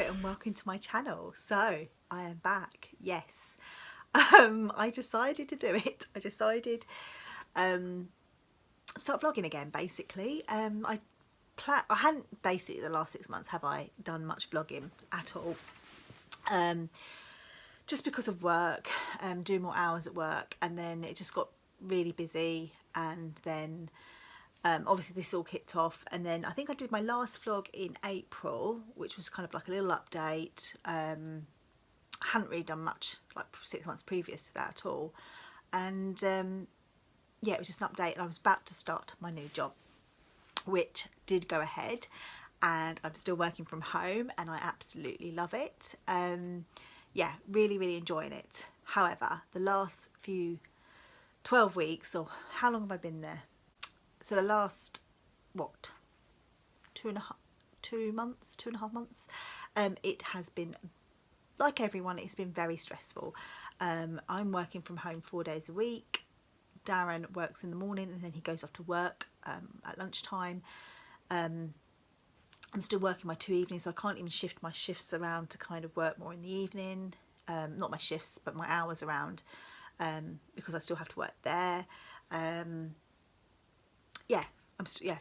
and welcome to my channel. So I am back. Yes, I decided to do it. I decided start vlogging again. Basically, I hadn't basically the last 6 months have I done much vlogging at all. Just because of work, doing more hours at work, and then it just got really busy, and then obviously this all kicked off, and then I think I did my last vlog in April, which was kind of like a little update. I hadn't really done much like 6 months previous to that at all, and yeah, it was just an update, and I was about to start my new job, which did go ahead, and I'm still working from home and I absolutely love it. Yeah, really enjoying it. However, the last few 12 weeks, or how long have I been there? So the last, what, 2.5 months, it has been, like everyone, it's been very stressful. I'm working from home 4 days a week. Darren works in the morning and then he goes off to work at lunchtime. I'm still working my 2 evenings, so I can't even shift my shifts around to kind of work more in the evening. Not my shifts, but my hours around, because I still have to work there. Yeah,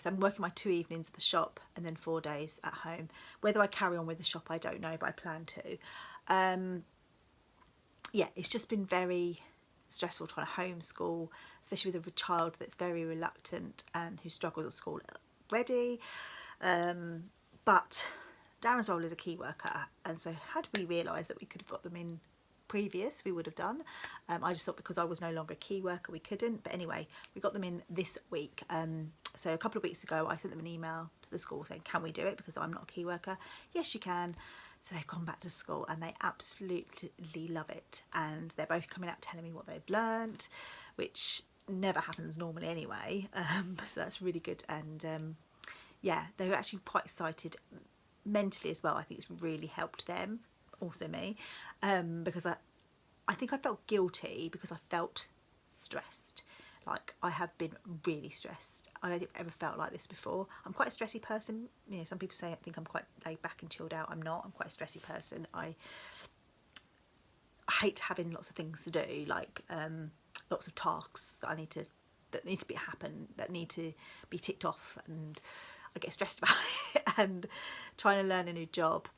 I'm working my 2 evenings at the shop and then 4 days at home. Whether I carry on with the shop, I don't know, but I plan to. Yeah, it's just been very stressful trying to homeschool, especially with a child that's very reluctant and who struggles at school already. But Darren's role is a key worker, and so had we realised that we could have got them in previous, we would have done. I just thought because I was no longer a key worker we couldn't, but anyway, we got them in this week. So a couple of weeks ago I sent them an email to the school saying, can we do it because I'm not a key worker? Yes, you can. So they've gone back to school and they absolutely love it, and they're both coming out telling me what they've learnt, which never happens normally anyway. So that's really good. And yeah, they were actually quite excited mentally as well. I think it's really helped them, also me, because I think I felt guilty because I felt stressed. Like, I have been really stressed. I don't think I've ever felt like this before. I'm quite a stressy person. You know, some people say I think I'm quite laid back and chilled out. I'm not. I'm quite a stressy person. I hate having lots of things to do, like lots of tasks that need to happen, that need to be ticked off, and I get stressed about it. And trying to learn a new job,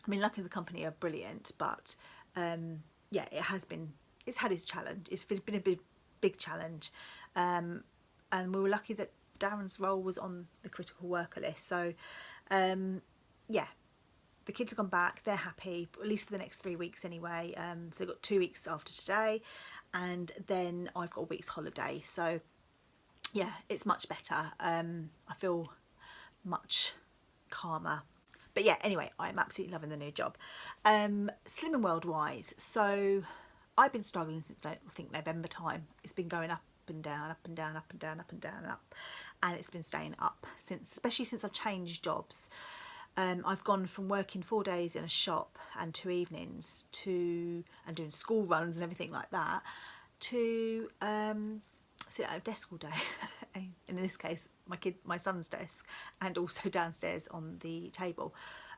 I mean, luckily the company are brilliant, but yeah, it's had its challenge. It's been a big challenge, and we were lucky that Darren's role was on the critical worker list. So yeah, the kids have gone back, they're happy, at least for the next 3 weeks anyway. So they've got 2 weeks after today, and then I've got a week's holiday. So yeah, it's much better. I feel much calmer. But yeah, anyway, I'm absolutely loving the new job. Slimming World wise, so I've been struggling since I think November time. It's been going up and down, up and down, up and down, up and down and up, and it's been staying up especially since I've changed jobs. I've gone from working 4 days in a shop and 2 evenings and doing school runs and everything like that, to sit at a desk all day. And in this case, my son's desk, and also downstairs on the table.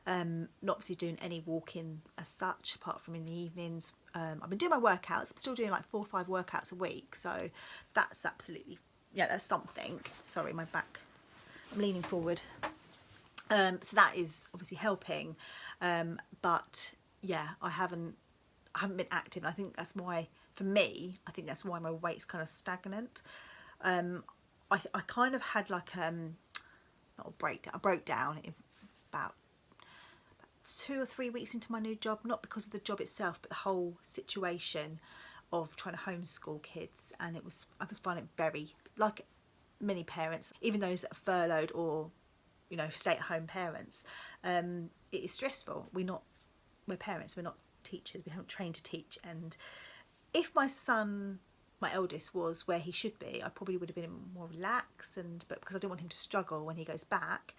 Not obviously doing any walking as such, apart from in the evenings. I've been doing my workouts. I'm still doing like 4 or 5 workouts a week, so that's absolutely, yeah, that's something. Sorry, my back, I'm leaning forward. So that is obviously helping, but yeah, I haven't been active, and I think that's why, for me, I think that's why my weight's kind of stagnant. I kind of had like not a breakdown. I broke down in about 2 or 3 weeks into my new job, not because of the job itself, but the whole situation of trying to homeschool kids. And I was finding it very, like many parents, even those that are furloughed or, you know, stay-at-home parents, it is stressful. We're parents, we're not teachers, we haven't trained to teach. And if my son, my eldest, was where he should be, I probably would have been more relaxed, but because I didn't want him to struggle when he goes back,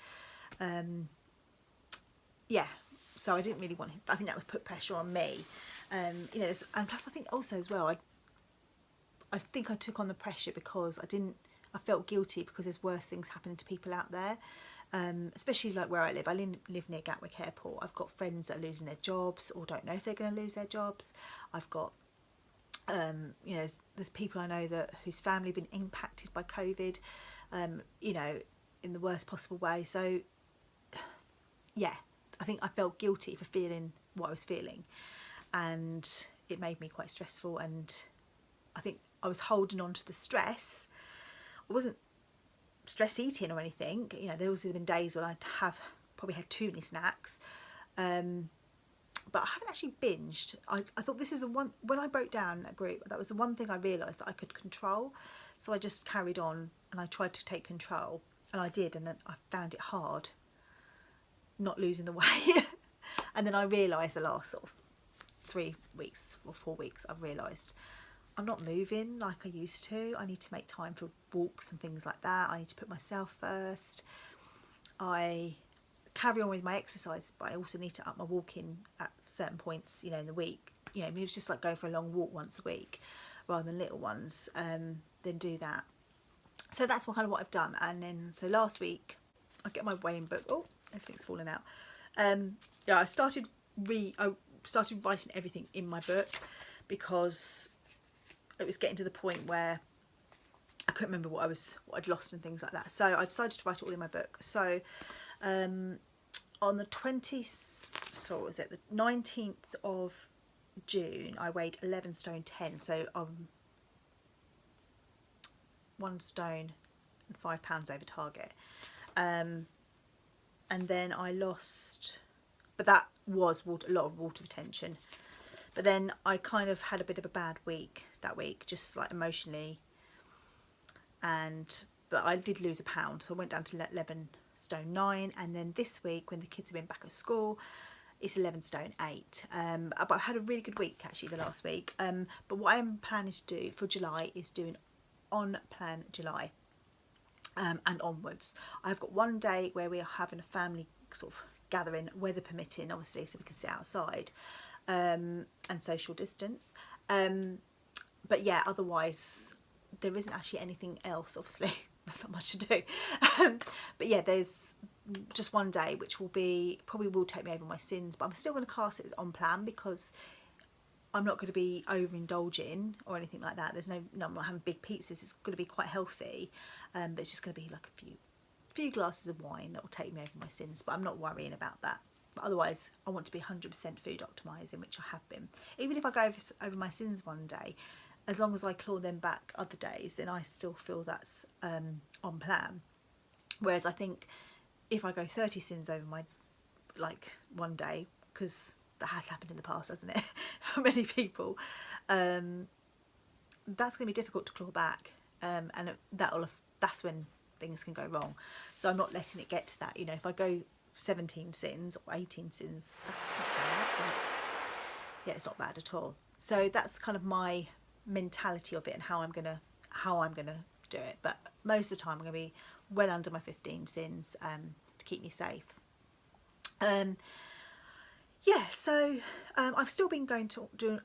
yeah, so I didn't really want him. I think that was put pressure on me, you know, and plus I think also as well, I think I took on the pressure because I felt guilty because there's worse things happening to people out there. especially like where I live near Gatwick Airport. I've got friends that are losing their jobs or don't know if they're going to lose their jobs. I've got you know, there's people I know that whose family have been impacted by COVID, you know, in the worst possible way. So yeah, I think I felt guilty for feeling what I was feeling, and it made me quite stressful, and I think I was holding on to the stress. I wasn't stress eating or anything, you know, there was been days when I'd probably had too many snacks, but I haven't actually binged. I thought this is the one, when I broke down a group, that was the one thing I realised that I could control. So I just carried on and I tried to take control, and I did, and then I found it hard not losing the weight. And then I realised the last sort of 3 weeks or 4 weeks, I've realised I'm not moving like I used to. I need to make time for walks and things like that. I need to put myself first. I carry on with my exercise, but I also need to up my walking at certain points, you know, in the week. You know, maybe it's just like go for a long walk once a week rather than little ones, then do that. So that's what I've done. And then, so last week, I get my weighing book. Oh, everything's falling out. Yeah, I started writing everything in my book because it was getting to the point where I couldn't remember what I'd lost and things like that. So I decided to write it all in my book. So on the 19th of June, I weighed 11 stone 10. So 1 stone and 5 pounds over target. And then I lost, but that was a lot of water retention. But then I kind of had a bit of a bad week that week, just like emotionally. But I did lose a pound, so I went down to 11 stone 9. And then this week, when the kids have been back at school, it's 11 stone 8. But I had a really good week actually the last week. But what I'm planning to do for July is doing on plan July, and onwards. I've got one day where we are having a family sort of gathering, weather permitting, obviously, so we can sit outside. And social distance, but yeah, otherwise there isn't actually anything else. Obviously there's not much to do, but yeah, there's just one day which probably will take me over my sins, but I'm still going to class it as on plan because I'm not going to be overindulging or anything like that. I'm not having big pizzas. It's going to be quite healthy, but it's just going to be like a few glasses of wine that will take me over my sins, but I'm not worrying about that. But otherwise, I want to be 100% food optimising, which I have been. Even if I go over my sins one day, as long as I claw them back other days, then I still feel that's on plan. Whereas I think if I go 30 sins over my, like, one day, because that has happened in the past, hasn't it, for many people, that's going to be difficult to claw back, and that's when things can go wrong. So I'm not letting it get to that. You know, if I go 17 sins or 18 sins, that's not bad. Yeah, it's not bad at all. So that's kind of my mentality of it and how I'm gonna do it. But most of the time I'm gonna be well under my 15 sins to keep me safe. Yeah, so I've still been going to doing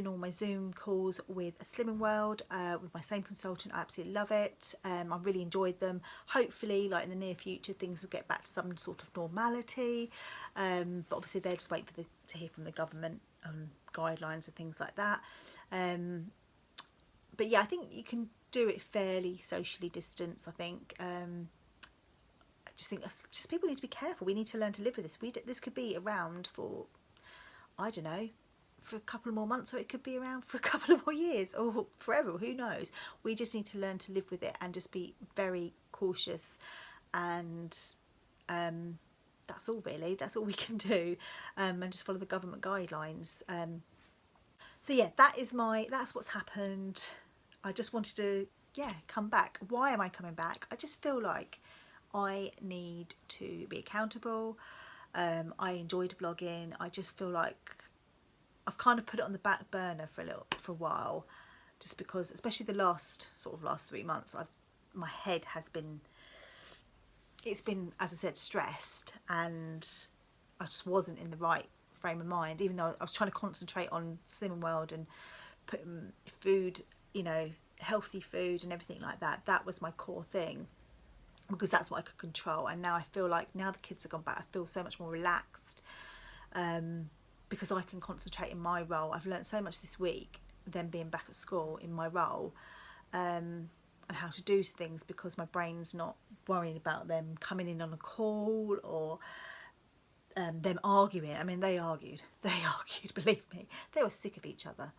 all my Zoom calls with Slimming World, with my same consultant. I absolutely love it. I've really enjoyed them. Hopefully, like in the near future, things will get back to some sort of normality. But obviously, they're just waiting to hear from the government on guidelines and things like that. But yeah, I think you can do it fairly socially distanced. I think. I just think people need to be careful. We need to learn to live with this. This could be around for, I don't know, for a couple of more months, or it could be around for a couple of more years, or forever. Who knows? We just need to learn to live with it and just be very cautious, and that's all really. That's all we can do, and just follow the government guidelines. So yeah, that's what's happened. I just wanted to come back. Why am I coming back? I just feel like I need to be accountable. I enjoyed vlogging. I just feel like I've kind of put it on the back burner for a while, just because, especially the last 3 months, my head has been, as I said, stressed, and I just wasn't in the right frame of mind, even though I was trying to concentrate on Slimming World and putting food, healthy food and everything like that. That was my core thing. because that's what I could control. And now I feel like, now the kids have gone back, I feel so much more relaxed, because I can concentrate in my role. I've learned so much this week, them being back at school in my role, and how to do things, because my brain's not worrying about them coming in on a call, or them arguing. I mean, they argued, believe me. They were sick of each other,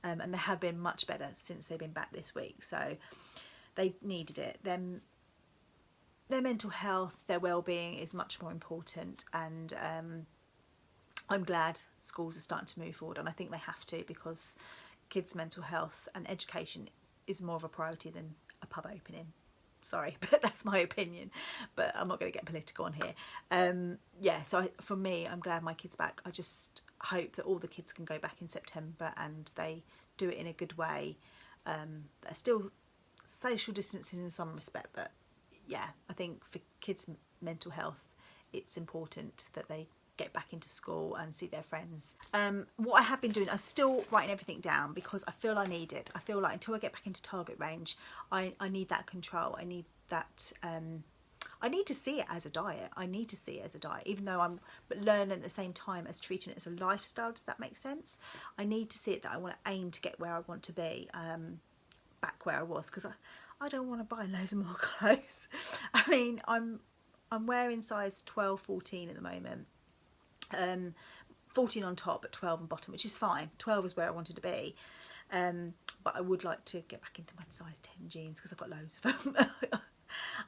and they have been much better since they've been back this week. So they needed it. Their mental health, their well-being is much more important, and I'm glad schools are starting to move forward, and I think they have to, because kids' mental health and education is more of a priority than a pub opening. Sorry, but that's my opinion, but I'm not going to get political on here. Yeah, so for me, I'm glad my kid's back. I just hope that all the kids can go back in September and they do it in a good way. They're still social distancing in some respect, but yeah, I think for kids' mental health, it's important that they get back into school and see their friends. What I have been doing, I'm still writing everything down, because I feel I need it. I feel like until I get back into target range, I need that control. I need that, I need to see it as a diet. I need to see it as a diet, even though I'm learning at the same time as treating it as a lifestyle. Does that make sense? I need to see it that I want to aim to get where I want to be, back where I was, because I don't want to buy loads of more clothes. I mean, I'm wearing size 12, 14 at the moment. 14 on top but 12 on bottom, which is fine. 12 is where I wanted to be, but I would like to get back into my size 10 jeans, because I've got loads of them.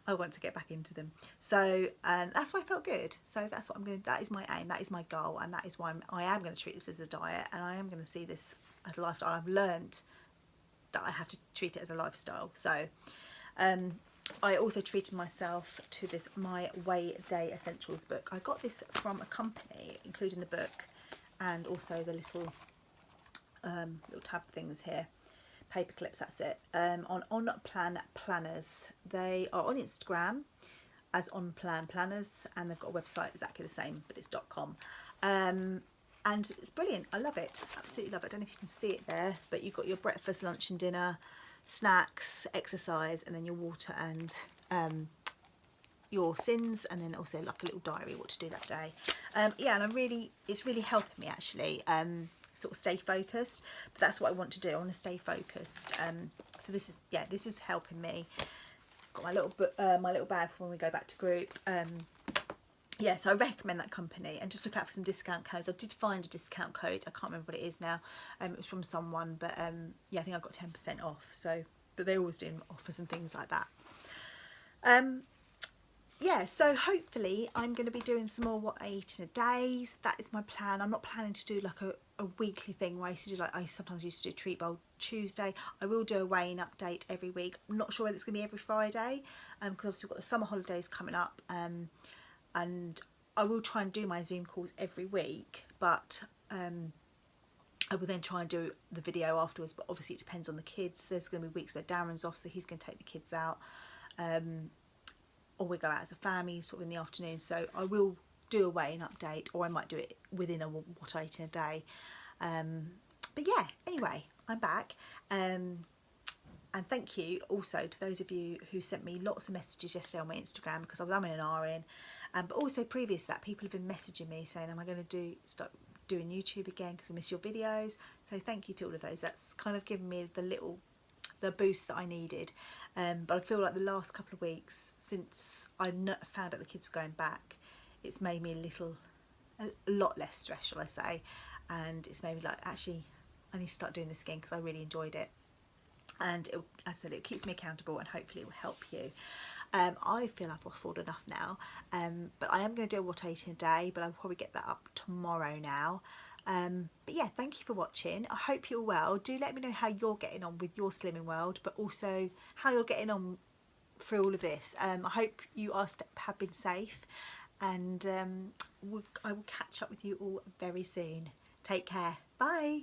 I want to get back into them, so and that's why I felt good. So that's what I'm going to, that is my aim, that is my goal, and that is why I am going to treat this as a diet, and I am going to see this as a lifestyle. I've learned that I have to treat it as a lifestyle. So I also treated myself to this My Way Day Essentials book. I got this from a company, including the book and also the little tab things here, paper clips, that's it, on Plan Planners. They are on Instagram as On Plan Planners, and they've got a website exactly the same, but it's .com. And it's brilliant. I love it, absolutely love it. I don't know if you can see it there, but you've got your breakfast, lunch and dinner, snacks, exercise, and then your water and your sins, and then also like a little diary, what to do that day. Yeah, and it's really helping me actually sort of stay focused. But that's what I want to do. I want to stay focused. So this is helping me. Got my little my little bag for when we go back to group. Yeah, so I recommend that company, and just look out for some discount codes. I did find a discount code. I can't remember what it is now. It was from someone, but yeah, I think I got 10% off. So, but they always do offers and things like that. Yeah, so hopefully I'm going to be doing some more what I eat in a day. That is my plan. I'm not planning to do like a weekly thing where I used to do, like I sometimes used to do Treat Bowl Tuesday. I will do a weighing update every week. I'm not sure whether it's going to be every Friday, because obviously we've got the summer holidays coming up. And I will try and do my Zoom calls every week, but I will then try and do the video afterwards, but obviously it depends on the kids. There's going to be weeks where Darren's off, so he's going to take the kids out, or we go out as a family sort of in the afternoon. So I will do a weighing update, or I might do it within a what I eat in a day. But yeah, anyway, I'm back. And thank you also to those of you who sent me lots of messages yesterday on my Instagram, because I was umming and ahhing. But also previous to that, people have been messaging me saying, am I going to start doing YouTube again because I miss your videos? So thank you to all of those. That's kind of given me the boost that I needed. But I feel like the last couple of weeks, since I found out the kids were going back, it's made me a lot less stressed, shall I say. And it's made me like, actually, I need to start doing this again, because I really enjoyed it. And as I said, it keeps me accountable, and hopefully it will help you. I feel I've waffled enough now, but I am going to do a what I eat in a day, but I'll probably get that up tomorrow now. But yeah, thank you for watching. I hope you're well. Do let me know how you're getting on with your slimming world, but also how you're getting on through all of this. I hope you have been safe, and I will catch up with you all very soon. Take care. Bye.